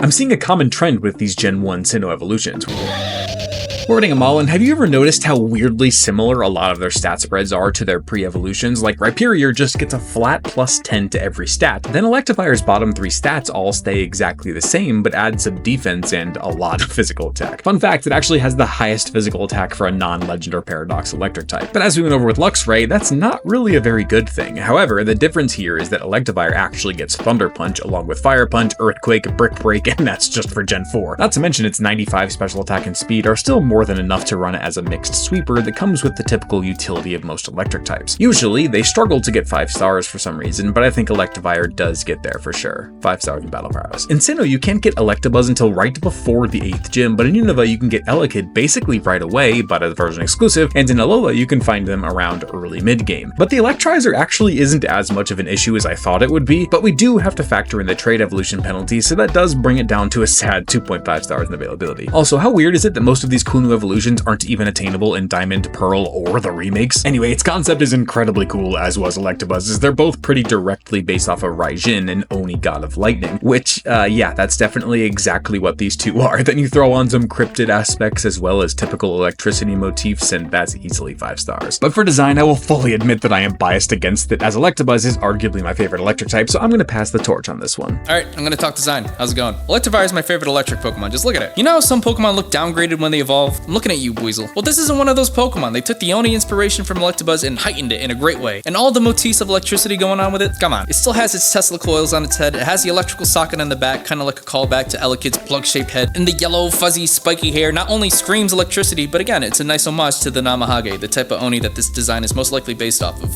I'm seeing a common trend with these Gen 1 Sinnoh evolutions. Sorting them all, and have you ever noticed how weirdly similar a lot of their stat spreads are to their pre-evolutions? Like Rhyperior just gets a flat plus 10 to every stat. Then Electivire's bottom 3 stats all stay exactly the same, but add some defense and a lot of physical attack. Fun fact, it actually has the highest physical attack for a non-Legend or Paradox electric type. But as we went over with Luxray, that's not really a very good thing. However, the difference here is that Electivire actually gets Thunder Punch along with Fire Punch, Earthquake, Brick Break, and that's just for Gen 4. Not to mention its 95 special attack and speed are still more than enough to run it as a mixed sweeper that comes with the typical utility of most electric types. Usually, they struggle to get 5 stars for some reason, but I think Electivire does get there for sure. 5 stars in battle prowess. In Sinnoh, you can't get Electabuzz until right before the 8th gym, but in Unova you can get Elekid basically right away, but as version exclusive, and in Alola you can find them around early mid-game. But the Electrizer actually isn't as much of an issue as I thought it would be, but we do have to factor in the trade evolution penalty, so that does bring it down to a sad 2.5 stars in availability. Also, how weird is it that most of these cool new evolutions aren't even attainable in Diamond, Pearl, or the remakes? Anyway, its concept is incredibly cool, as was Electabuzz's. They're both pretty directly based off of Raijin, an Oni god of lightning, which, yeah, that's definitely exactly what these two are. Then you throw on some cryptid aspects as well as typical electricity motifs, and that's easily 5 stars. But for design, I will fully admit that I am biased against it, as Electabuzz is arguably my favorite electric type, so I'm going to pass the torch on this one. Alright, I'm going to talk design. How's it going? Electivire is my favorite electric Pokemon, just look at it. You know how some Pokemon look downgraded when they evolve? I'm looking at you, Weasel. Well, this isn't one of those Pokemon. They took the Oni inspiration from Electabuzz and heightened it in a great way. And all the motifs of electricity going on with it, come on. It still has its Tesla coils on its head, it has the electrical socket on the back, kind of like a callback to Elekid's plug-shaped head, and the yellow, fuzzy, spiky hair not only screams electricity, but again, it's a nice homage to the Namahage, the type of Oni that this design is most likely based off of.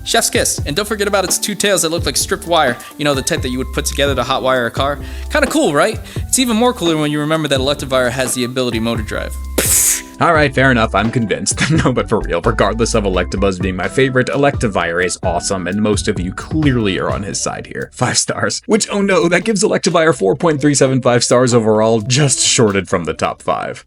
Chef's kiss. And don't forget about its 2 tails that look like stripped wire, you know, the type that you would put together to hotwire a car. Kinda cool, right? It's even more cooler when you remember that Electivire has the ability Motor Drive. Alright, fair enough, I'm convinced. No, but for real, regardless of Electabuzz being my favorite, Electivire is awesome, and most of you clearly are on his side here. 5 stars. Which, oh no, that gives Electivire 4.375 stars overall, just shorted from the top 5.